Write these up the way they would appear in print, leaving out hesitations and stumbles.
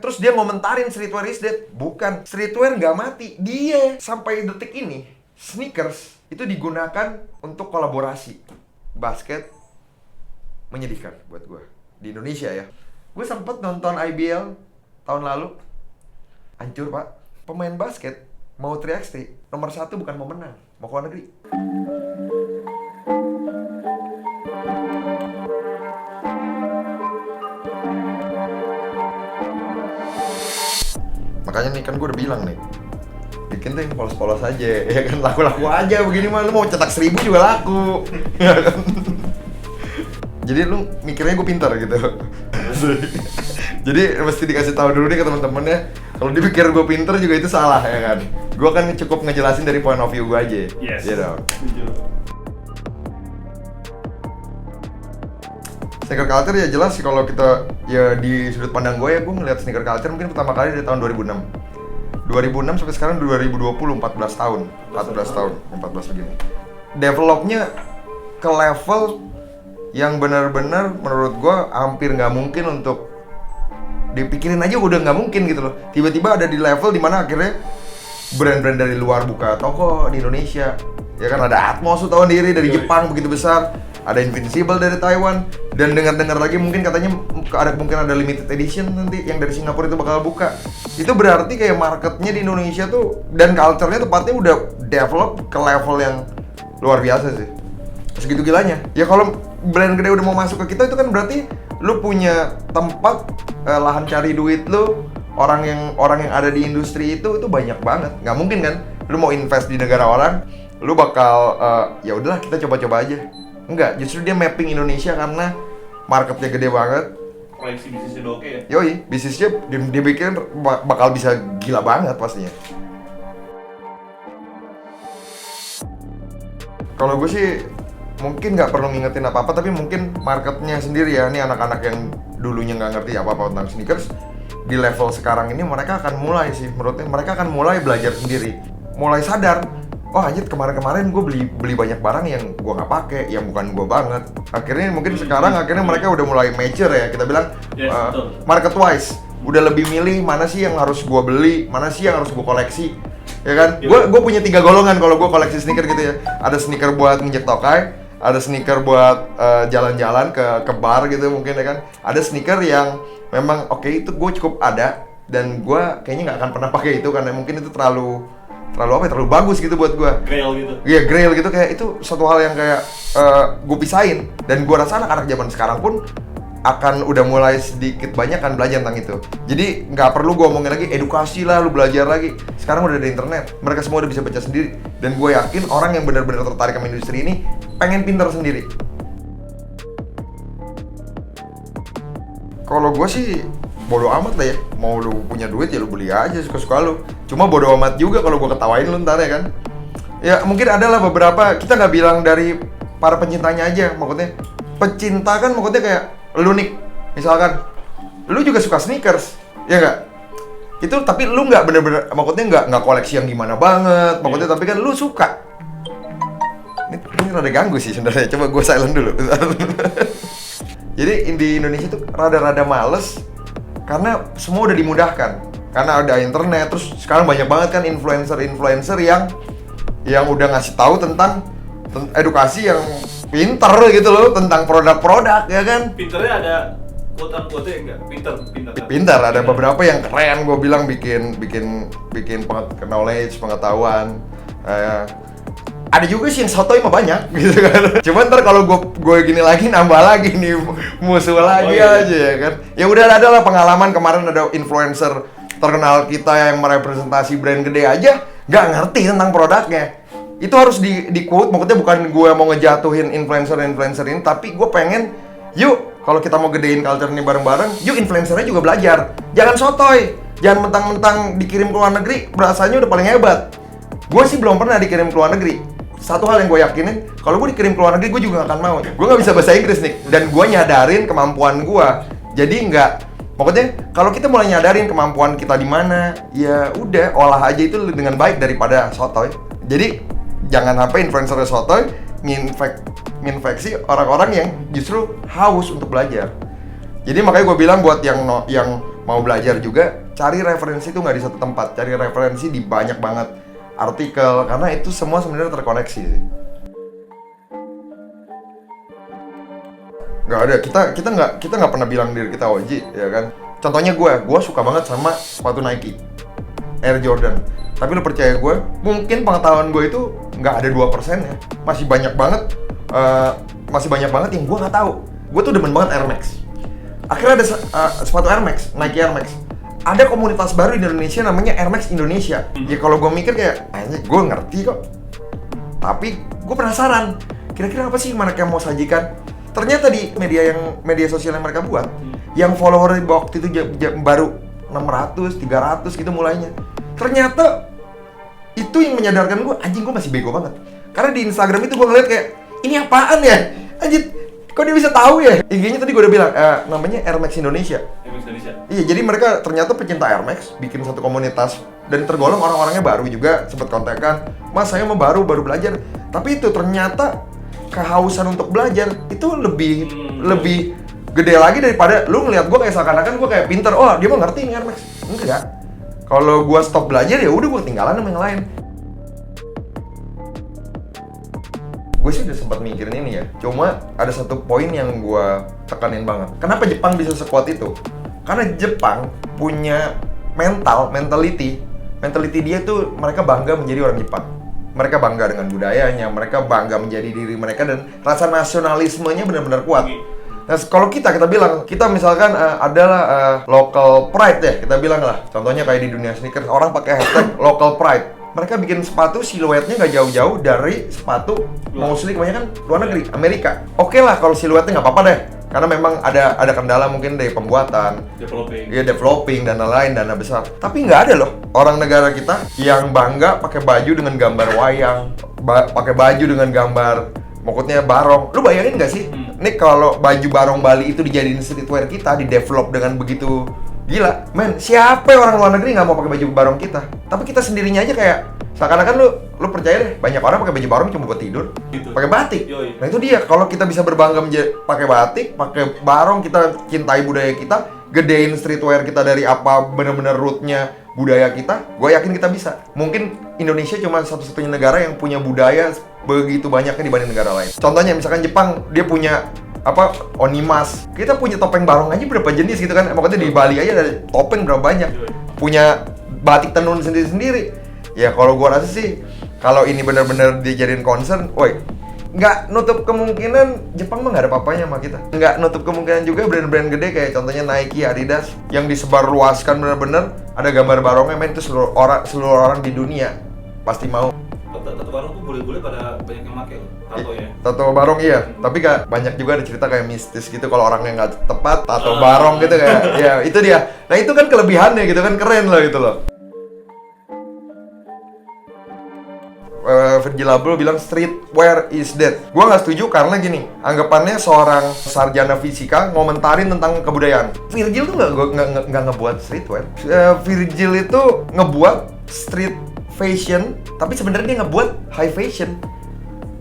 Terus dia ngomentarin streetwear is dead. Bukan, streetwear nggak mati. Dia sampai detik ini, sneakers itu digunakan untuk kolaborasi. Basket menyedihkan buat gue di Indonesia ya. Gue sempet nonton IBL tahun lalu. Hancur pak. Pemain basket mau 3x3 nomor 1 bukan mau menang, mau ke luar negeri. Makanya nih kan gue udah bilang nih, bikin tuh yang polos-polos aja, ya kan, laku-laku aja begini mah, lu mau cetak 1000 juga laku. Jadi lu mikirnya gue pintar gitu. Jadi mesti dikasih tahu dulu nih ke teman-temannya, kalau dipikir gue pintar juga itu salah ya kan. Gue kan cukup ngejelasin dari point of view gue aja. Yes. You know. Sneaker culture ya jelas sih kalau kita ya di sudut pandang gue ya, gue ngeliat sneaker culture mungkin pertama kali dari tahun 2006 sampai sekarang 2020, 14 tahun 14 begini. Developnya ke level yang benar-benar menurut gue hampir nggak mungkin untuk dipikirin aja, udah nggak mungkin gitu loh. Tiba-tiba ada di level dimana akhirnya brand-brand dari luar buka toko di Indonesia. Ya kan ada Atmos tuh tahun diri dari Jepang begitu besar, ada Invincible dari Taiwan, dan dengar-dengar lagi mungkin katanya mungkin ada limited edition nanti yang dari Singapura itu bakal buka. Itu berarti kayak marketnya di Indonesia tuh dan culture-nya tepatnya udah develop ke level yang luar biasa sih. Segitu gilanya. Ya kalau brand gede udah mau masuk ke kita itu kan berarti lu punya tempat lahan cari duit lu, orang yang ada di industri itu banyak banget. Nggak mungkin kan lu mau invest di negara orang, lu bakal ya udahlah kita coba-coba aja. Enggak, justru dia mapping Indonesia karena marketnya gede banget. Proyeksi bisnisnya udah oke ya? Yoi, bisnisnya dia bikin bakal bisa gila banget pastinya. Kalau gue sih mungkin nggak perlu ngingetin apa-apa, tapi mungkin marketnya sendiri ya. Ini anak-anak yang dulunya nggak ngerti apa-apa tentang sneakers, di level sekarang ini mereka akan mulai sih, menurutnya mereka akan mulai belajar sendiri, mulai sadar. Oh anjir, kemarin gue beli banyak barang yang gue nggak pakai, yang bukan gue banget. Akhirnya mungkin sekarang mereka udah mulai mature ya, kita bilang market wise, udah lebih milih mana sih yang harus gue beli, mana sih yang harus gue koleksi, ya kan? Gue punya 3 golongan kalau gue koleksi sneaker gitu ya. Ada sneaker buat nginjek tokai, ada sneaker buat jalan-jalan ke bar gitu mungkin ya kan. Ada sneaker yang memang oke, itu gue cukup ada dan gue kayaknya nggak akan pernah pakai itu karena mungkin itu terlalu bagus gitu buat gue. Grail gitu. Iya, grail gitu, kayak itu suatu hal yang kayak gue pisahin. Dan gue rasa anak-anak zaman sekarang pun akan udah mulai sedikit banyak kan belajar tentang itu. Jadi nggak perlu gue omongin lagi edukasi lah, lu belajar lagi. Sekarang udah ada internet, mereka semua udah bisa baca sendiri. Dan gue yakin orang yang benar-benar tertarik sama industri ini pengen pintar sendiri. Kalau gue sih bodo amat lah ya, mau lu punya duit ya lu beli aja suka-suka lu. Cuma bodo amat juga kalau gue ketawain lu ntar ya kan. Ya mungkin ada lah beberapa, kita nggak bilang dari para pencintanya aja, maksudnya pecinta kan maksudnya kayak lu nih, misalkan lu juga suka sneakers, ya nggak? Itu tapi lu nggak bener-bener, maksudnya nggak koleksi yang gimana banget, maksudnya tapi kan lu suka. Ini rada ganggu sih sebenarnya, coba gue silent dulu. Jadi di Indonesia tuh rada-rada males karena semua udah dimudahkan, karena ada internet. Terus sekarang banyak banget kan influencer yang udah ngasih tahu tentang edukasi yang pinter gitu loh tentang produk-produk, ya kan? Pinternya ada quote-unquote enggak? Pinter, ada beberapa yang keren, gue bilang bikin knowledge, pengetahuan. Ada juga sih yang sotoy mah banyak gitu kan. Cuman ntar kalau gue gini lagi nambah lagi nih musuh lagi aja ya kan. Ya udah ada lah pengalaman kemarin ada influencer terkenal kita yang merepresentasi brand gede aja nggak ngerti tentang produknya. Itu harus di quote, maksudnya bukan gue mau ngejatuhin influencer ini, tapi gue pengen yuk kalau kita mau gedein culture ini bareng-bareng, yuk influencernya juga belajar. Jangan sotoy, jangan mentang-mentang dikirim ke luar negeri berasanya udah paling hebat. Gue sih belum pernah dikirim ke luar negeri. Satu hal yang gue yakinin, kalau gue dikirim ke luar negeri, gue juga gak akan mau. Gue gak bisa bahasa Inggris nih, dan gue nyadarin kemampuan gue. Jadi maksudnya kalau kita mulai nyadarin kemampuan kita di mana, ya udah olah aja itu dengan baik daripada sotoy. Jadi jangan sampai influencer sotoy nginfeksi orang-orang yang justru haus untuk belajar. Jadi makanya gue bilang buat yang mau belajar juga, cari referensi itu nggak di satu tempat, cari referensi di banyak banget artikel, karena itu semua sebenarnya terkoneksi sih. Nggak ada, kita nggak pernah bilang diri kita OG, ya kan. Contohnya gue suka banget sama sepatu Nike Air Jordan. Tapi lu percaya gue, mungkin pengetahuan gue itu nggak ada 2% ya. Masih banyak banget yang gue nggak tahu. Gue tuh demen banget Air Max. Akhirnya ada sepatu Air Max, Nike Air Max. Ada komunitas baru di Indonesia namanya Air Max Indonesia. Ya kalau gue mikir kayak, gue ngerti kok. Tapi gue penasaran, kira-kira apa sih yang mereka mau sajikan? Ternyata di media sosial yang mereka buat, yang follower waktu itu baru 600, 300 gitu mulainya. Ternyata itu yang menyadarkan gue, anjing gue masih bego banget. Karena di Instagram itu gue ngeliat kayak, ini apaan ya? Anjir, kok dia bisa tahu ya? IG-nya tadi gue udah bilang, namanya Air Max Indonesia. Air Max Indonesia. Iya, jadi mereka ternyata pecinta Air Max, bikin satu komunitas. Dan tergolong orang-orangnya baru juga, sempet kontekan, Mas saya mau baru belajar. Tapi itu ternyata kehausan untuk belajar itu lebih gede lagi daripada lu ngeliat gue kayak seakan-akan gue kayak pinter. Oh, dia mah ngerti nih Air Max. Enggak. Kalau gue stop belajar ya udah gue tinggalan sama yang lain. Gue sih udah sempat mikirin ini ya. Cuma ada satu poin yang gue tekanin banget. Kenapa Jepang bisa sekuat itu? Karena Jepang punya mentality dia tuh mereka bangga menjadi orang Jepang. Mereka bangga dengan budayanya, mereka bangga menjadi diri mereka, dan rasa nasionalismenya benar-benar kuat. Nah, kalau kita bilang, kita misalkan adalah local pride ya, kita bilang lah. Contohnya kayak di dunia sneakers, orang pakai hashtag local pride. Mereka bikin sepatu siluetnya nggak jauh-jauh dari sepatu mostly kebanyakan luar negeri, Amerika. Oke lah kalau siluetnya nggak apa-apa deh, karena memang ada kendala mungkin dari pembuatan, developing dan lain-lain, dana besar. Tapi nggak ada loh orang negara kita yang bangga pakai baju dengan gambar wayang, pakai baju dengan gambar maksudnya barong. Lu bayangin nggak sih? Nih kalau baju barong Bali itu dijadiin streetwear kita, di develop dengan begitu gila, men, siapa orang luar negeri nggak mau pakai baju barong kita? Tapi kita sendirinya aja kayak seakan-akan lu percaya deh, banyak orang pakai baju barong cuma buat tidur, gitu. Pakai batik. Yoi. Nah itu dia, kalau kita bisa berbangga pakai batik, pakai barong, kita cintai budaya kita, gedein streetwear kita dari apa bener-bener rootnya budaya kita, gue yakin kita bisa. Mungkin Indonesia cuma satu-satunya negara yang punya budaya begitu banyaknya dibanding negara lain. Contohnya misalkan Jepang, dia punya onimas. Kita punya topeng barong aja berapa jenis gitu kan. Makanya di Bali aja ada topeng berapa banyak. Punya batik tenun sendiri-sendiri. Ya kalau gua rasa sih, kalau ini benar-benar dijadiin concern, woi, nggak nutup kemungkinan Jepang mah nggak ada apa-apanya sama kita. Nggak nutup kemungkinan juga brand-brand gede kayak contohnya Nike, Adidas yang disebarluaskan benar-benar ada gambar barongnya, men, itu seluruh orang di dunia pasti mau. Tato barong tuh bule-bule pada banyak yang make loh, tato ya. Tato barong iya, tapi banyak juga ada cerita kayak mistis gitu kalau orangnya nggak tepat tato barong gitu kayak, ya itu dia. Nah itu kan kelebihannya gitu kan, keren loh gitu loh. Virgil Abloh bilang streetwear is dead. Gua nggak setuju karena gini, anggapannya seorang sarjana fisika ngomentarin tentang kebudayaan. Virgil tuh nggak ngebuat streetwear. Virgil itu ngebuat street fashion, tapi sebenarnya dia ngebuat high fashion.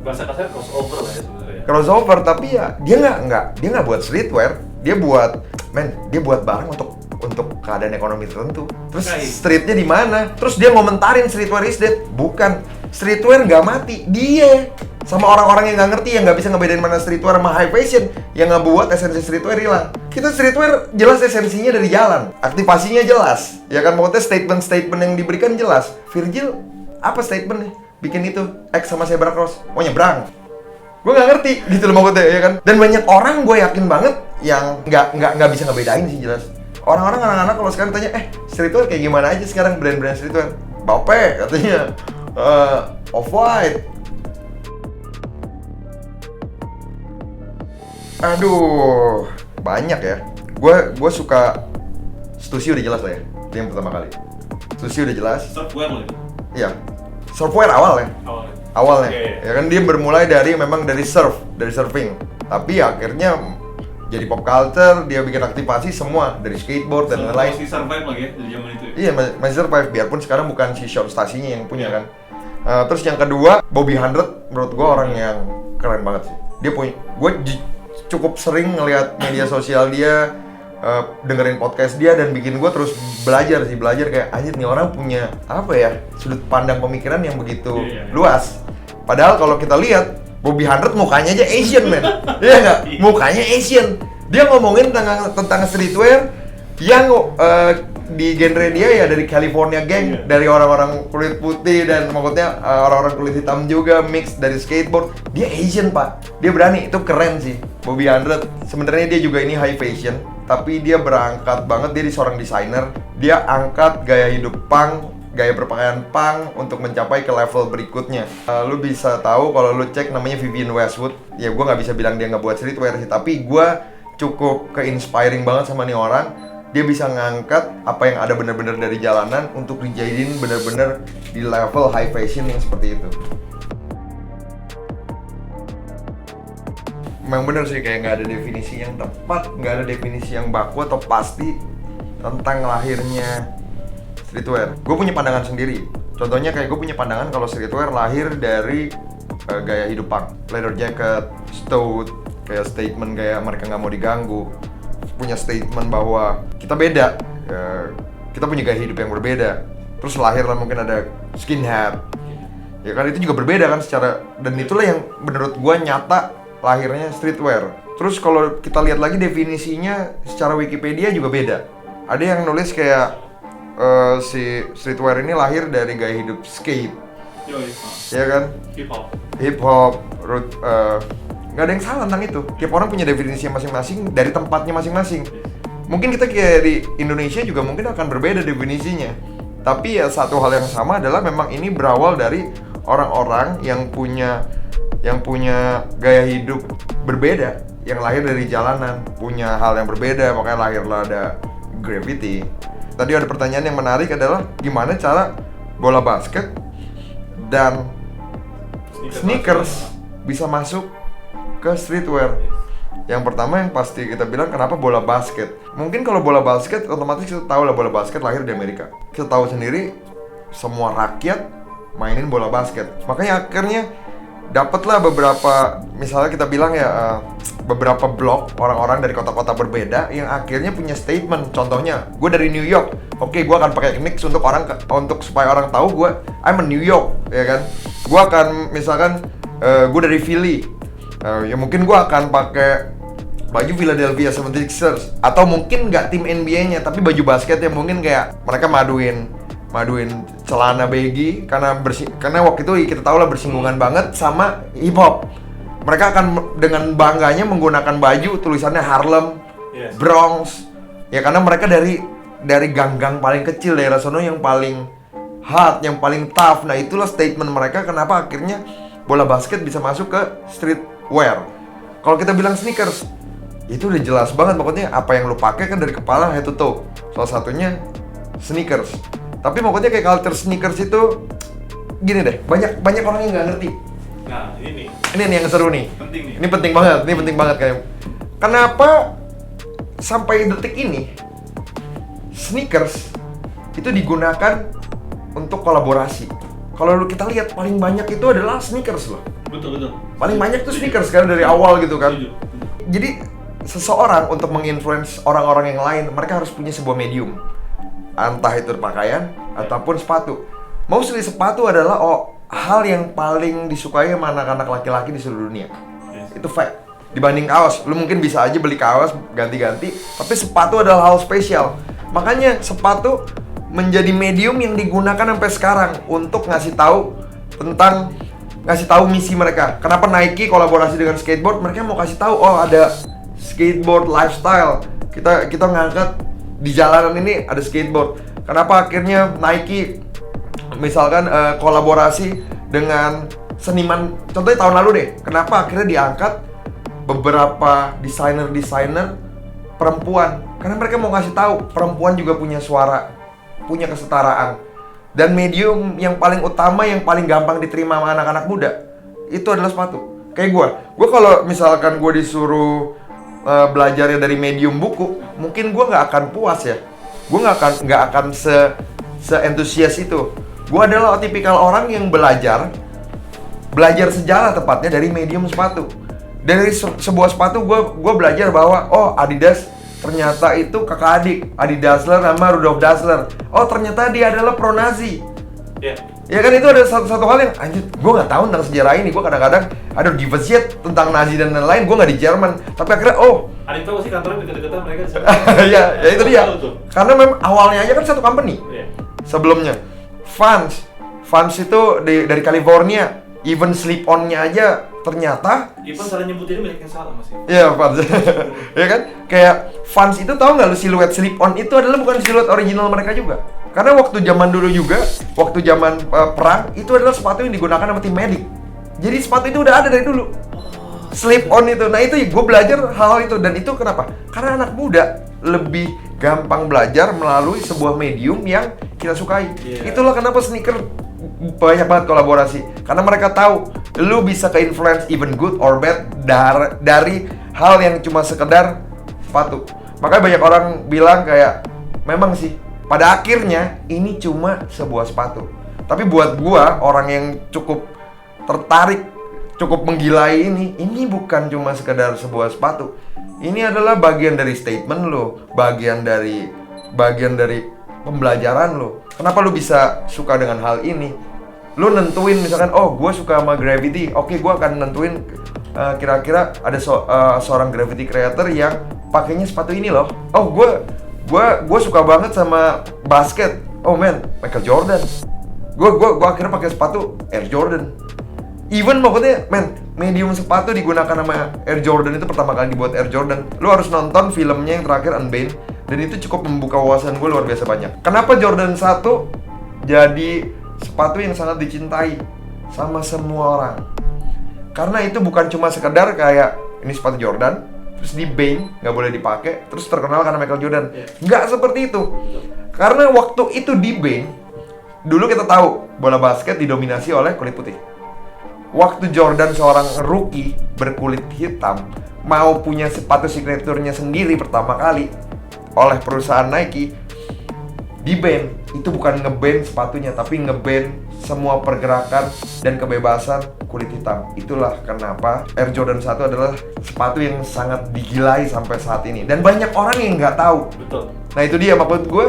Bahasa kasar crossover lah ya sebenarnya. Crossover, tapi ya dia nggak buat streetwear. Dia buat barang untuk keadaan ekonomi tertentu. Terus streetnya di mana? Terus dia ngomentarin streetwear is dead. Bukan, streetwear nggak mati. Dia sama orang-orang yang nggak ngerti, yang nggak bisa ngebedain mana streetwear sama high fashion, yang ngebuat esensi streetwear hilang. Kita streetwear jelas esensinya dari jalan, aktivasinya jelas, ya kan, maksudnya statement yang diberikan jelas. Virgil apa statementnya? Bikin itu X sama zebra cross, mau nyebrang. Gue nggak ngerti gitu loh maksudnya, ya kan. Dan banyak orang gue yakin banget yang nggak bisa ngebedain sih jelas. Orang-orang anak-anak kalau sekarang tanya, streetwear kayak gimana aja sekarang brand-brand streetwear? Bape katanya, Off-White. Aduh, banyak ya. Gue suka Stussy udah jelas lah ya. Itu yang pertama kali. Stussy udah jelas. Surfwear loh itu. Iya. Surfwear awalnya. Awalnya. Okay. Ya kan dia bermulai dari surfing. Tapi akhirnya jadi pop culture, dia bikin aktivasi semua dari skateboard dan lain-lain. Masih survive lagi ya di zaman itu ya? Iya, masih survive, biarpun sekarang bukan si Sean Stasinya yang punya kan. Terus yang kedua, Bobby 100 menurut gue orang yang keren banget sih. Dia punya, gue cukup sering ngelihat media sosial dia, dengerin podcast dia dan bikin gue terus belajar kayak anjir nih orang punya apa ya sudut pandang pemikiran yang begitu luas. Padahal kalau kita lihat Bobby Hundred mukanya aja Asian man, iya nggak? Mukanya Asian. Dia ngomongin tentang streetwear yang di genre dia ya dari California gang, dari orang-orang kulit putih dan maksudnya orang-orang kulit hitam juga mix dari skateboard. Dia Asian pak, dia berani, itu keren sih. Bobby Hundred sebenarnya dia juga ini high fashion, tapi dia berangkat banget, dia seorang desainer. Dia angkat gaya hidup punk, gaya berpakaian punk untuk mencapai ke level berikutnya. Lu bisa tahu kalau lu cek namanya Vivienne Westwood. Ya gue nggak bisa bilang dia nggak buat streetwear sih, tapi gue cukup ke-inspiring banget sama nih orang. Dia bisa ngangkat apa yang ada bener-bener dari jalanan untuk dijadiin bener-bener di level high fashion yang seperti itu. Memang bener sih, kayak nggak ada definisi yang tepat, nggak ada definisi yang baku atau pasti tentang lahirnya streetwear. Gue punya pandangan sendiri. Contohnya kayak gue punya pandangan kalau streetwear lahir dari gaya hidup punk, leather jacket, stout, kayak statement kayak mereka nggak mau diganggu, punya statement bahwa kita beda, kita punya gaya hidup yang berbeda. Terus lahir lah mungkin ada skinhead, ya kan itu juga berbeda kan secara, dan itulah yang menurut gue nyata lahirnya streetwear. Terus kalau kita lihat lagi definisinya secara Wikipedia juga beda. Ada yang nulis kayak si streetwear ini lahir dari gaya hidup skate, ya kan? Hip hop, nggak ada yang salah tentang itu. Tiap orang punya definisi masing-masing dari tempatnya masing-masing. Mungkin kita kayak di Indonesia juga mungkin akan berbeda definisinya. Tapi ya satu hal yang sama adalah memang ini berawal dari orang-orang yang punya gaya hidup berbeda, yang lahir dari jalanan, punya hal yang berbeda, makanya lahirlah ada graffiti. Tadi ada pertanyaan yang menarik adalah gimana cara bola basket dan sneakers bisa masuk ke streetwear. Yang pertama yang pasti kita bilang kenapa bola basket. Mungkin kalau bola basket otomatis kita tahu lah bola basket lahir di Amerika. Kita tahu sendiri semua rakyat mainin bola basket. Makanya akhirnya dapatlah beberapa, misalnya kita bilang ya beberapa blog orang-orang dari kota-kota berbeda yang akhirnya punya statement. Contohnya, gue dari New York. Oke, gue akan pakai Knicks untuk supaya orang tahu gue I'm a New York, ya kan? Gue akan misalkan gue dari Philly. Ya mungkin gue akan pakai baju Philadelphia 76ers, atau mungkin nggak tim NBA-nya tapi baju basket yang mungkin kayak mereka maduin celana baggy karena waktu itu kita tahu lah bersinggungan banget sama hip hop. Mereka akan dengan bangganya menggunakan baju tulisannya Harlem, Bronx, ya karena mereka dari gang-gang paling kecil daerah sono yang paling hard, yang paling tough. Nah itulah statement mereka kenapa akhirnya bola basket bisa masuk ke streetwear. Kalau kita bilang sneakers, itu udah jelas banget, pokoknya apa yang lu pakai kan dari kepala head to toe. Salah satunya sneakers. Tapi pokoknya kayak culture sneakers itu gini deh, banyak orang yang nggak ngerti. Nah, ini yang seru nih. Penting nih. Ini penting banget kayak. Kenapa sampai detik ini sneakers itu digunakan untuk kolaborasi? Kalau kita lihat paling banyak itu adalah sneakers loh. Betul. Paling banyak tuh sneakers kan dari awal gitu kan. Jadi seseorang untuk menginfluence orang-orang yang lain, mereka harus punya sebuah medium. Entah itu pakaian ataupun sepatu. Mostly sepatu adalah hal yang paling disukai sama anak-anak laki-laki di seluruh dunia. Itu fact. Dibanding kaos, lu mungkin bisa aja beli kaos ganti-ganti, tapi sepatu adalah hal spesial. Makanya sepatu menjadi medium yang digunakan sampai sekarang untuk ngasih tahu misi mereka. Kenapa Nike kolaborasi dengan skateboard? Mereka mau kasih tahu, ada skateboard lifestyle. Kita ngangkat di jalanan ini ada skateboard. Kenapa akhirnya Nike misalkan kolaborasi dengan seniman, contohnya tahun lalu deh, kenapa akhirnya diangkat beberapa desainer perempuan? Karena mereka mau ngasih tahu perempuan juga punya suara, punya kesetaraan. Dan medium yang paling utama, yang paling gampang diterima sama anak-anak muda itu adalah sepatu. Kayak gue kalau misalkan gue disuruh belajarnya dari medium buku, mungkin gue nggak akan puas ya. Gue nggak akan se-entusias itu. Gue adalah tipikal orang yang belajar sejarah tepatnya dari medium sepatu. Dari sebuah sepatu gue belajar bahwa Adidas ternyata itu kakak adik, Adi Dassler sama Rudolf Dassler. Oh ternyata dia adalah pro Nazi. Iya. Ya kan itu ada satu hal yang anjir, gue nggak tahu tentang sejarah ini. Gue kadang-kadang ada give a shit tentang Nazi dan lain-lain. Gue nggak di Jerman, tapi akhirnya Ada tahu sih kantornya deket-deketan mereka di sana. ya itu dia. Tahu tuh. Karena memang awalnya aja kan satu company. Iya. Sebelumnya, Vans itu dari California. Even slip-on-nya aja ternyata Ivan salah nyebutinnya banyak yang salah masih. iya Vans. Ya kan? Kayak Vans itu tahu nggak lu siluet slip-on itu adalah bukan siluet original mereka juga. Karena waktu zaman dulu juga, waktu zaman perang itu adalah sepatu yang digunakan sama tim medik. Jadi sepatu itu udah ada dari dulu. Slip-on itu. Nah, itu gue belajar hal itu dan itu kenapa? Karena anak muda lebih gampang belajar melalui sebuah medium yang kita sukai. Yeah. Itulah kenapa sneaker banyak banget kolaborasi. Karena mereka tahu lu bisa ke-influence even good or bad dari hal yang cuma sekedar sepatu. Makanya banyak orang bilang kayak memang sih pada akhirnya ini cuma sebuah sepatu. Tapi buat gua orang yang cukup tertarik, cukup menggilai ini bukan cuma sekedar sebuah sepatu. Ini adalah bagian dari statement lo, bagian dari pembelajaran lo. Kenapa lo bisa suka dengan hal ini? Lo nentuin misalkan, oh gue suka sama Gravity, oke gue akan nentuin kira-kira ada seorang Gravity creator yang pakainya sepatu ini loh. Oh gue suka banget sama basket, oh man Michael Jordan. Gue akhirnya pakai sepatu Air Jordan. Even maksudnya, medium sepatu digunakan sama Air Jordan itu pertama kali dibuat Air Jordan. Lu harus nonton filmnya yang terakhir Unbound, dan itu cukup membuka wawasan gue luar biasa banyak. Kenapa Jordan 1 jadi sepatu yang sangat dicintai sama semua orang? Karena itu bukan cuma sekedar kayak ini sepatu Jordan, terus di ban nggak boleh dipakai, terus terkenal karena Michael Jordan. Nggak seperti itu. Karena waktu itu di ban, dulu kita tahu bola basket didominasi oleh kulit putih. Waktu Jordan seorang rookie berkulit hitam mau punya sepatu signaturnya sendiri pertama kali oleh perusahaan Nike, di ban itu bukan nge-ban sepatunya, tapi nge-ban semua pergerakan dan kebebasan kulit hitam. Itulah kenapa Air Jordan 1 adalah sepatu yang sangat digilai sampai saat ini, dan banyak orang yang nggak tahu. Betul. Nah itu dia maksud gue,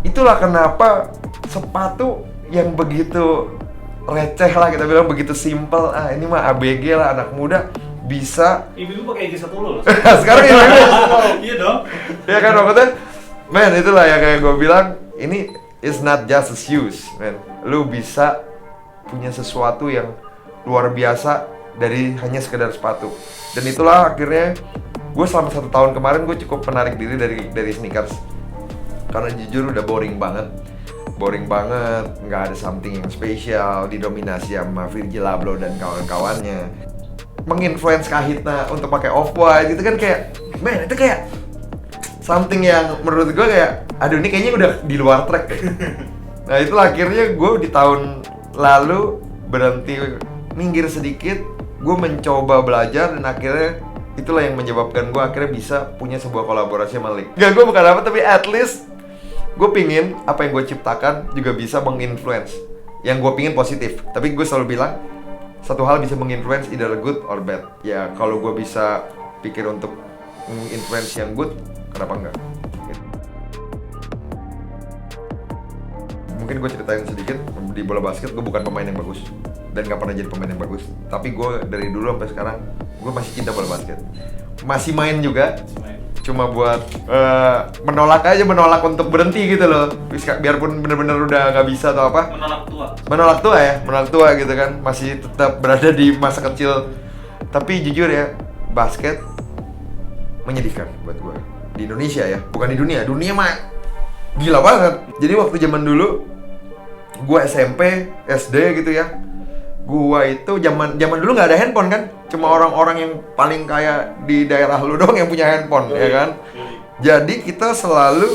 itulah kenapa sepatu yang begitu receh lah, kita bilang begitu simple, ini mah ABG lah, anak muda bisa. Ibu pakai G10 loh. Sekarang ini Iya dong. ya kan maksudnya, man itulah ya kayak gue bilang, ini is not just a shoes, man. Lu bisa punya sesuatu yang luar biasa dari hanya sekedar sepatu. Dan itulah akhirnya gue selama 1 tahun kemarin gue cukup menarik diri dari sneakers. Karena jujur udah boring banget, nggak ada something yang spesial, didominasi sama Virgil Abloh dan kawan-kawannya. Menginfluence Kahitna untuk pakai Off-White itu kan kayak, man itu kayak something yang menurut gue kayak, aduh ini kayaknya udah di luar track deh. Nah itulah akhirnya gue di tahun lalu berhenti, minggir sedikit, gue mencoba belajar, dan akhirnya itulah yang menyebabkan gue akhirnya bisa punya sebuah kolaborasi sama Lik. Gak, gue bukan apa, tapi at least gue pingin apa yang gue ciptakan juga bisa menginfluence. Yang gue pingin positif, tapi gue selalu bilang satu hal bisa menginfluence either good or bad. Ya kalau gue bisa pikir untuk menginfluence yang good, kenapa enggak? Mungkin gue ceritain sedikit, di bola basket gue bukan pemain yang bagus dan gak pernah jadi pemain yang bagus. Tapi gue dari dulu sampai sekarang gue masih cinta bola basket, masih main juga. Cuma buat menolak untuk berhenti gitu loh. Biarpun bener-bener udah gak bisa atau apa. Menolak tua gitu kan. Masih tetap berada di masa kecil. Tapi jujur ya, basket menyedihkan buat gue. Di Indonesia ya, bukan di dunia. Dunia mah gila banget. Jadi waktu zaman dulu, gue SMP, SD gitu ya, gue itu zaman dulu nggak ada handphone kan, cuma orang-orang yang paling kaya di daerah lu doang yang punya handphone, ya kan. Jadi kita selalu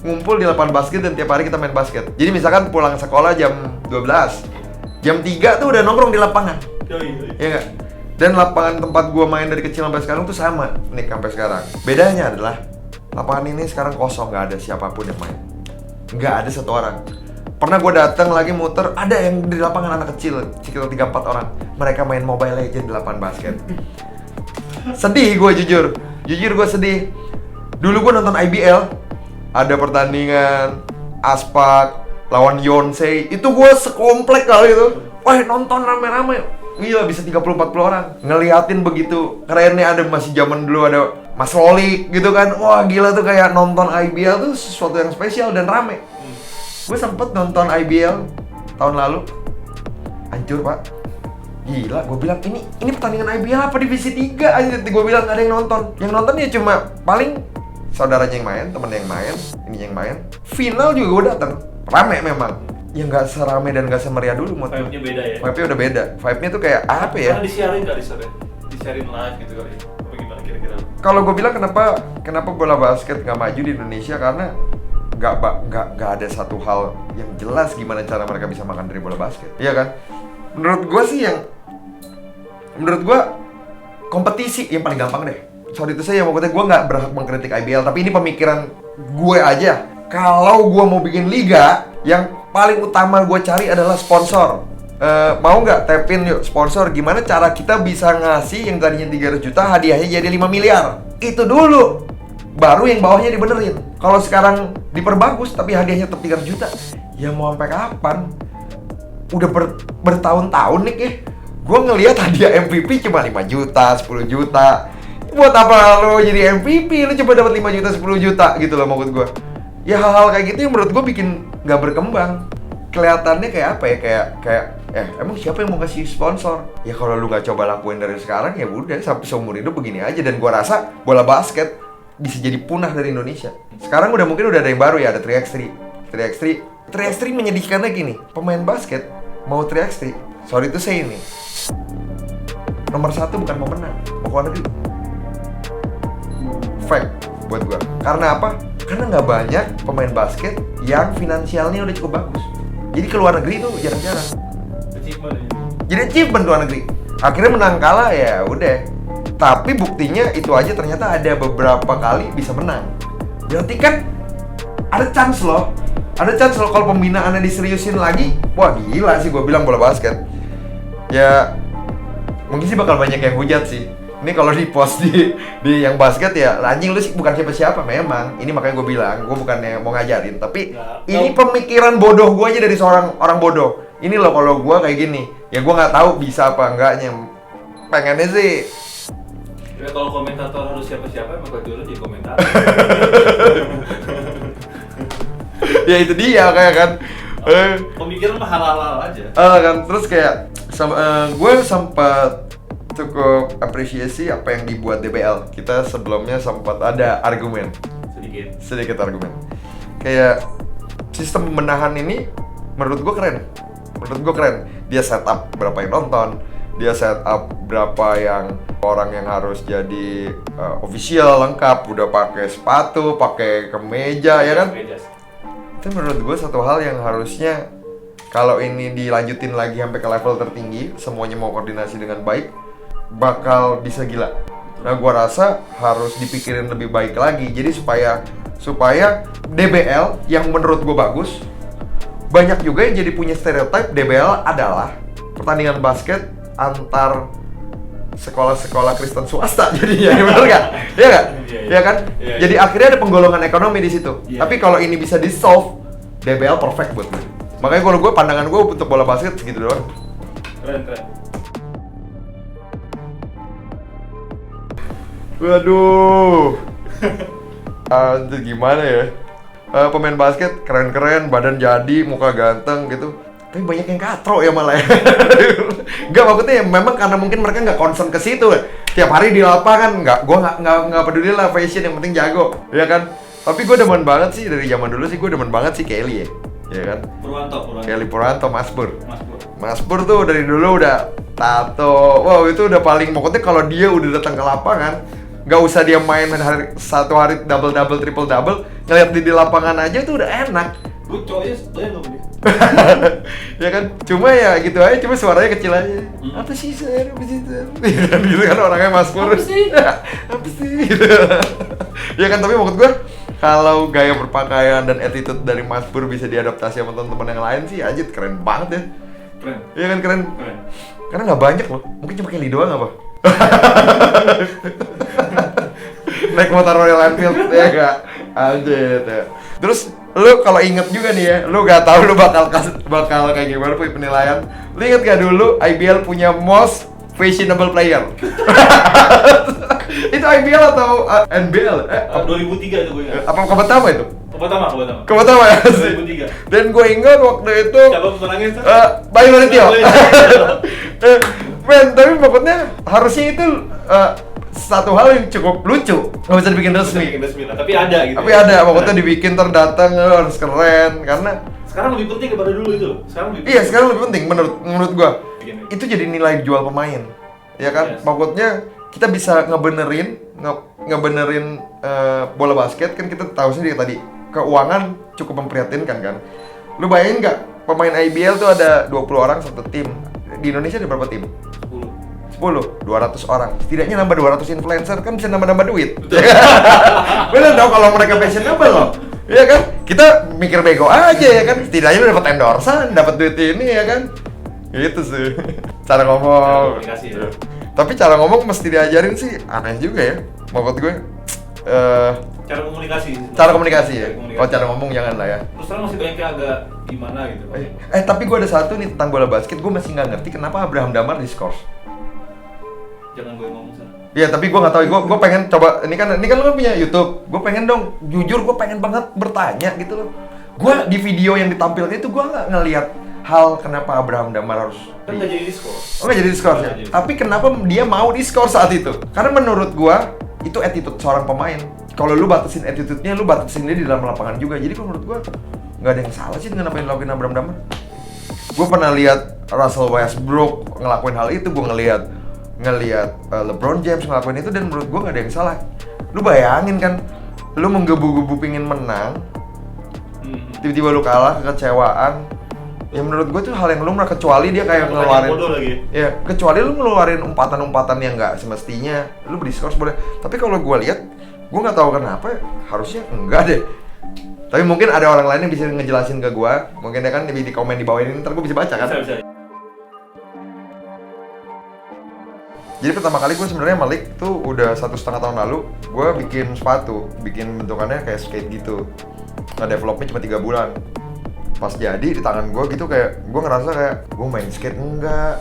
ngumpul di lapangan basket dan tiap hari kita main basket. Jadi misalkan pulang sekolah jam 12, jam 3 tuh udah nongkrong di lapangan, ya nggak? Dan lapangan tempat gue main dari kecil sampai sekarang tuh sama nih sampai sekarang. Bedanya adalah lapangan ini sekarang kosong, nggak ada siapapun yang main, nggak ada satu orang. Pernah gue datang lagi muter, ada yang di lapangan anak kecil, sekitar 3-4 orang. Mereka main Mobile Legends di lapangan basket. Sedih gue jujur. Jujur gue sedih. Dulu gue nonton IBL, ada pertandingan Aspak lawan Yonsei, itu gue sekomplek kali itu. Wah, nonton rame-rame. Gila, bisa 30-40 orang. Ngeliatin begitu kerennya, ada masih zaman dulu ada Mas Lolik gitu kan. Wah, gila tuh, kayak nonton IBL tuh sesuatu yang spesial dan rame. Gue sempet nonton IBL tahun lalu. Hancur, Pak. Gila, gue bilang ini pertandingan IBL apa divisi 3 aja. Gue bilang gak ada yang nonton. Yang nonton ya cuma paling saudaranya yang main, temennya yang main, ini yang main. Final juga gue datang. Rame memang. Ya nggak serame dan nggak semeriah dulu. Vibe-nya beda ya? Vibe-nya udah beda. Vibe-nya tuh kayak apa ya? Karena disiarin kali sore, disiarin live gitu kali. Apa gimana kira-kira? Kalau gue bilang kenapa bola basket nggak maju di Indonesia, karena nggak ada satu hal yang jelas gimana cara mereka bisa makan dari bola basket. Iya kan? Menurut gue kompetisi yang paling gampang deh. Sorry itu saya maksudnya gue nggak berhak mengkritik IBL, tapi ini pemikiran gue aja. Kalau gue mau bikin liga, yang paling utama gue cari adalah sponsor. Mau nggak tapin yuk sponsor? Gimana cara kita bisa ngasih yang tadinya 300 juta hadiahnya jadi 5 miliar? Itu dulu. Baru yang bawahnya dibenerin. Kalau sekarang diperbagus tapi hadiahnya tetap 300 juta, ya mau sampai kapan? Udah bertahun-tahun nih ya. Gue ngelihat hadiah MVP cuma 5 juta, 10 juta. Buat apa lo jadi MVP? Lo coba dapat 5 juta, 10 juta gitu loh maksud gue. Ya hal-hal kayak gitu yang menurut gue bikin nggak berkembang. Kelihatannya kayak apa ya? Kayak emang siapa yang mau kasih sponsor? Ya kalau lu nggak coba lakuin dari sekarang, ya udah sampai seumur hidup begini aja. Dan gue rasa bola basket bisa jadi punah dari Indonesia. Sekarang mungkin udah ada yang baru ya, ada 3x3 menyedihkannya gini, pemain basket mau 3x3, sorry to say ini, nomor 1 bukan mau menang, mau keluar negeri. Fact buat gua. Karena apa? Karena nggak banyak pemain basket yang finansialnya udah cukup bagus. Jadi keluar negeri itu jarang-jarang. Jadi achievement luar negeri. Akhirnya menang kalah ya udah. Tapi buktinya itu aja ternyata ada beberapa kali bisa menang. Berarti kan ada chance loh. Ada chance loh kalau pembinaannya diseriusin lagi. Wah gila sih gue bilang bola basket. Ya mungkin sih bakal banyak yang hujat sih. Ini kalau di post di yang basket ya, anjing lu sih bukan siapa-siapa memang. Ini makanya gue bilang, gue bukannya mau ngajarin, tapi ini pemikiran bodoh gue aja dari seorang orang bodoh. Ini loh kalau gue kayak gini, ya gue nggak tahu bisa apa enggaknya. Pengennya sih. Ya kalau komentator harus siapa-siapa, maka dulu di komentator. Ya itu dia kayak kan. Pemikiran mah halal-halal aja. Kan terus kayak gue sempat cukup apresiasi apa yang dibuat DBL. Kita sebelumnya sempat ada argumen. Sedikit argumen. Kayak sistem pembenahan ini menurut gue keren. Dia setup berapa yang nonton, dia setup berapa yang orang yang harus jadi official lengkap, udah pakai sepatu, pakai kemeja ya kan. Itu menurut gue satu hal yang harusnya kalau ini dilanjutin lagi sampai ke level tertinggi, semuanya mau koordinasi dengan baik, bakal bisa gila. Nah, gua rasa harus dipikirin lebih baik lagi. Jadi supaya DBL yang menurut gua bagus, banyak juga yang jadi punya stereotip DBL adalah pertandingan basket antar sekolah-sekolah Kristen swasta jadinya, benar nggak? Iya nggak? Iya kan? Jadi akhirnya ada penggolongan ekonomi di situ. Tapi kalau ini bisa di solve, DBL perfect buat gue. Makanya kalau gue pandangan gue untuk bola basket segitu doang. Keren. Waduh. Itu gimana ya? Pemain basket keren-keren, badan jadi, muka ganteng gitu. Tapi banyak yang katro ya malah ya. Enggak, maksudnya ya memang karena mungkin mereka nggak concern ke situ. Tiap hari di lapangan, gue nggak peduli lah fashion, yang penting jago, ya kan? Tapi gue demen banget sih dari zaman dulu sih, gue demen banget sih Kelly ya kan? Purwanto. Kelly Purwanto, Mas Pur tuh dari dulu udah tato. Wow, itu udah paling, pokoknya kalau dia udah datang ke lapangan, nggak usah dia main satu hari double triple double, ngeliat di lapangan aja tuh udah enak. Lu cowoknya nggak boleh. Ya kan, cuma ya gitu aja, cuma suaranya kecil aja. Apa sih Sir? Gitu kan orangnya Mas Pur. Apa sih? Gitu. Ya kan, tapi maksud gue kalau gaya berpakaian dan attitude dari Mas Pur bisa diadaptasi sama teman-teman yang lain sih, Ajit keren banget ya. Keren. Iya kan, keren. Karena nggak banyak loh, mungkin cuma Kelly doang apa? naik motor Royal Enfield ya gak? Anjir ya. Terus lu kalau inget juga nih ya, lu gak tahu lu bakal kayak gimana penilaian. Lu inget gak dulu IBL punya most fashionable player? Itu IBL atau NBL? 2003 itu gue ingat. Apa pertama itu? Pertama ya? 2003. Dan gue ingat waktu itu Siapa pemenangnya? Bayu Lonitio. Men, tapi pokoknya harusnya itu satu hal yang cukup lucu, nggak bisa dibikin resmi. Lah, tapi ada gitu. Tapi ada, pokoknya dibikin terdatang harus keren karena sekarang lebih penting daripada dulu itu. Iya, sekarang lebih penting menurut gua. Bikin. Itu jadi nilai jual pemain, ya kan? Yes. Pokoknya kita bisa ngebenerin bola basket kan kita tahu sendiri tadi keuangan cukup memprihatinkan kan. Lu bayangin nggak pemain IBL tuh ada 20 orang satu tim. Di Indonesia ada berapa tim? 10, 200 orang. Setidaknya nambah 200 influencer kan bisa nambah duit. Bener dong kalau mereka fashionable loh. Iya kan? Kita mikir bego aja ya kan. Setidaknya lu dapat endorsan, dapat duit ini ya kan. Gitu sih. Cara ngomong. Komunikasi ya. Tapi cara ngomong mesti diajarin sih aneh juga ya. Maksud gue Cara komunikasi ya. Kalau cara ngomong jangan lah ya. Terus terang masih banyak yang agak gimana gitu. Tapi gue ada satu nih tentang bola basket, gue masih nggak ngerti kenapa Abraham Damar diskors. Jangan gue ngomong sana. Iya, tapi gue nggak tahu. Gue pengen coba. Ini kan lu kan punya YouTube. Gue pengen dong. Jujur, gue pengen banget bertanya gitu loh. Gue di video yang ditampilkan itu gue nggak ngelihat hal kenapa Abraham Damar harus. Kan nggak jadi diskors. Oh, nggak jadi diskors ya. Tapi kenapa dia mau diskors saat itu? Karena menurut gue itu attitude seorang pemain. Kalau lu batasin attitude-nya, lu batasin dia di dalam lapangan juga. Jadi kalau menurut gue nggak ada yang salah sih dengan apa yang dilakuin Abraham Damar. Gue pernah lihat Russell Westbrook ngelakuin hal itu. Gue ngelihat LeBron James ngelakuin itu dan menurut gue nggak ada yang salah. Lu bayangin kan, lu menggebu-gebu pingin menang, tiba-tiba lu kalah, kekecewaan. Ya menurut gue tuh hal yang lumrah, kecuali dia kayak ngeluarin. Ya, kecuali lu ngeluarin umpatan-umpatan yang nggak semestinya, lu berdiskus boleh. Tapi kalau gue lihat, gue nggak tahu kenapa, harusnya enggak deh. Tapi mungkin ada orang lain yang bisa ngejelasin ke gue. Mungkin ya kan di komen di bawah ini, ntar gue bisa baca kan. Bisa. Jadi pertama kali gue sebenarnya Malik tuh udah 1,5 tahun lalu gue bikin sepatu, bikin bentukannya kayak skate gitu. Nah developnya cuma 3 bulan. Pas jadi di tangan gue gitu kayak gue ngerasa kayak gue main skate enggak.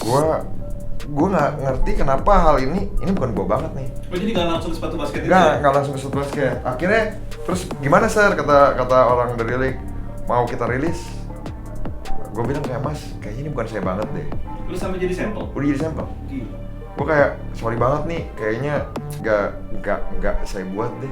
Gue nggak ngerti kenapa hal ini bukan gue banget nih. Oh jadi nggak langsung ke sepatu basket itu? Nggak langsung ke sepatu basket. Akhirnya terus gimana sir kata orang dari league mau kita rilis. Gue bilang kayak mas kayaknya ini bukan saya banget deh. Lu sampai jadi sampel? Udah jadi sampel. Gila. Gue kayak sorry banget nih, kayaknya nggak saya buat deh.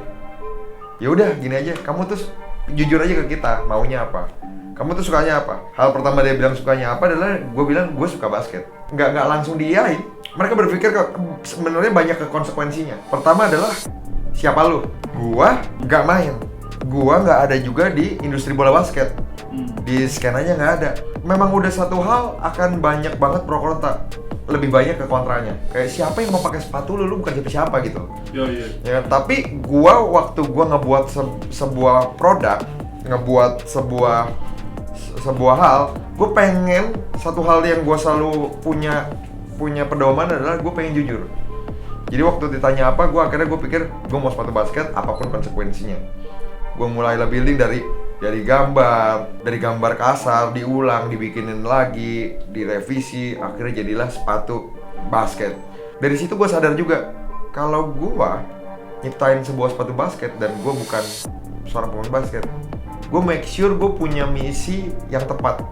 Ya udah gini aja, kamu tuh jujur aja ke kita maunya apa, kamu tuh sukanya apa. Hal pertama dia bilang sukanya apa adalah gue bilang gue suka basket. Nggak langsung diiyain. Mereka berpikir sebenarnya banyak ke konsekuensinya. Pertama adalah siapa lu? Gua nggak main, gua nggak ada juga di industri bola basket. Di skenanya nggak ada. Memang udah satu hal akan banyak banget pro kontra. Lebih banyak ke kontranya. Kayak siapa yang mau pakai sepatu lu bukan siapa gitu. Iya. Ya, tapi gua waktu gua ngebuat sebuah produk, ngebuat sebuah hal, gue pengen satu hal yang gue selalu punya pedoman adalah gue pengen jujur. Jadi waktu ditanya apa, gue pikir gue mau sepatu basket apapun konsekuensinya. Gue mulailah building dari gambar kasar, diulang, dibikinin lagi, direvisi, akhirnya jadilah sepatu basket. Dari situ gue sadar juga kalau gue nyiptain sebuah sepatu basket dan gue bukan seorang pemain basket, gue make sure gue punya misi yang tepat.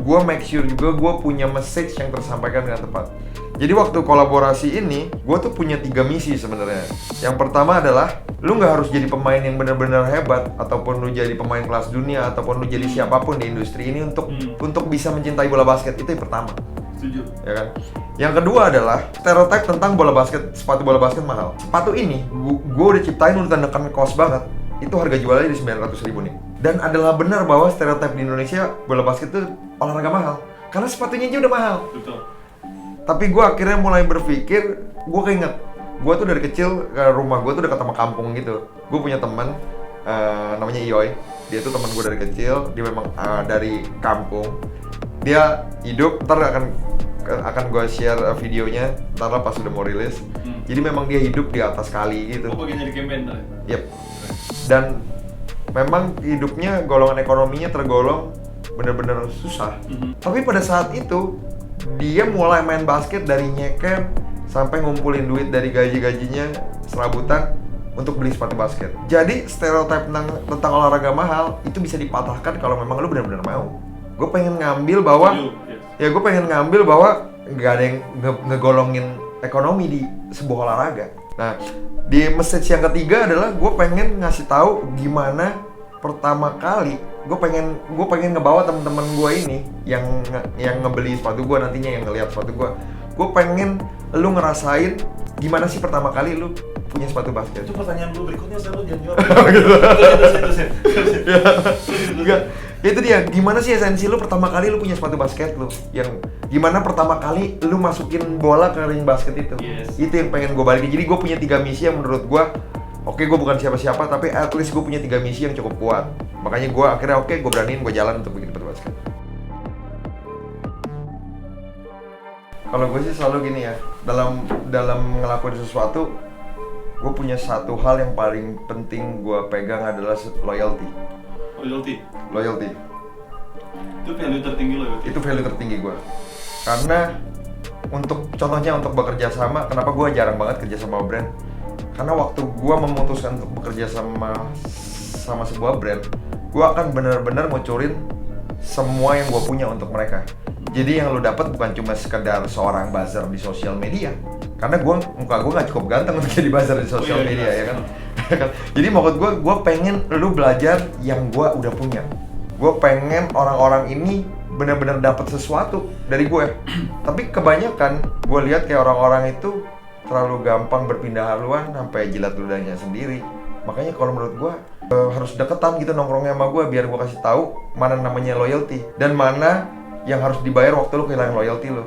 Gue make sure juga gue punya message yang tersampaikan dengan tepat. Jadi waktu kolaborasi ini, gue tuh punya 3 misi sebenarnya. Yang pertama adalah, lu nggak harus jadi pemain yang benar-benar hebat, ataupun lu jadi pemain kelas dunia, ataupun lu jadi siapapun di industri ini untuk bisa mencintai bola basket. Itu yang pertama. Setuju. Ya kan? Yang kedua adalah stereotip tentang bola basket, sepatu bola basket mahal. Sepatu ini, gue udah ciptain udah tandakan cost banget. Itu harga jualnya di 900.000 nih. Dan adalah benar bahwa stereotip di Indonesia bola basket itu olahraga mahal. Karena sepatunya aja udah mahal. Betul. Tapi gue akhirnya mulai berpikir, gue keinget, gue tuh dari kecil rumah gue tuh dekat sama kampung gitu. Gue punya teman namanya Iyoy. Dia tuh teman gue dari kecil. Dia memang dari kampung. Dia hidup, ntar akan akan gue share videonya ntar lah pas udah mau rilis. Jadi memang dia hidup di atas kali gitu. Oh, bagian dari campaign tadi. Yep. Dan memang hidupnya golongan ekonominya tergolong bener-bener susah. Tapi pada saat itu dia mulai main basket dari nyeker sampai ngumpulin duit dari gaji-gajinya serabutan untuk beli sepatu basket. Jadi stereotip tentang olahraga mahal itu bisa dipatahkan kalau memang lu benar-benar mau. Gue pengen ngambil bahwa gue pengen ngambil bahwa nggak ada yang ngegolongin ekonomi di sebuah olahraga. Nah, di message yang ketiga adalah gue pengen ngasih tahu gimana pertama kali gue pengen ngebawa teman-teman gue ini yang ngebeli sepatu gue nantinya, yang ngelihat sepatu gue pengen lu ngerasain gimana sih pertama kali lu punya sepatu basket. Itu pertanyaan lu berikutnya, saya lu jangan jawab. Enggak, itu dia, gimana sih esensi lu pertama kali lu punya sepatu basket lu, yang gimana pertama kali lu masukin bola ke ring basket itu. Itu yang pengen gue balikin. Jadi gue punya 3 misi yang menurut gue, oke, gue bukan siapa-siapa, tapi at least gue punya 3 misi yang cukup kuat. Makanya gue akhirnya gue beraniin, gue jalan untuk bikin sepatu basket. Kalau gue sih selalu gini ya, dalam ngelakuin sesuatu, gue punya satu hal yang paling penting gue pegang adalah loyalty. Loyalty. Itu value tertinggi lo. Itu value tertinggi gue. Karena contohnya untuk bekerja sama, kenapa gue jarang banget kerja sama brand? Karena waktu gue memutuskan untuk bekerja sama sebuah brand, gue akan benar-benar ngucurin semua yang gue punya untuk mereka. Jadi yang lo dapat bukan cuma sekedar seorang buzzer di sosial media, karena muka gue nggak cukup ganteng untuk jadi buzzer di sosial media, ya kan? Jadi maksud gue pengen lo belajar yang gue udah punya. Gue pengen orang-orang ini benar-benar dapat sesuatu dari gue. Tapi kebanyakan gue lihat kayak orang-orang itu terlalu gampang berpindah haluan sampai jilat ludahnya sendiri. Makanya kalau menurut gue harus deketan gitu nongkrongnya sama gue, biar gue kasih tahu mana namanya loyalty dan mana yang harus dibayar waktu lu kehilangan loyalty lu.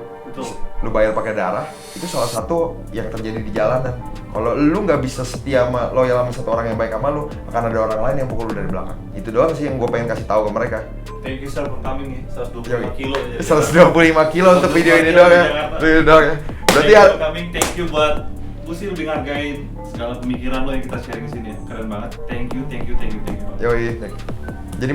Lu bayar pakai darah, itu salah satu yang terjadi di jalanan. Kalau lu nggak bisa setia sama loyal sama satu orang yang baik sama lu, akan ada orang lain yang pukul lu dari belakang. Itu doang sih yang gue pengen kasih tahu ke mereka. Thank you sir for coming nih, 125 kilo aja. 125 kilo untuk video ini doang ya. Video doang ya. Berarti ya. Thank you buat lu sih lebih ngargain segala pemikiran lo yang kita sharing di sini ya. Keren banget. Thank you. Yoi. Jadi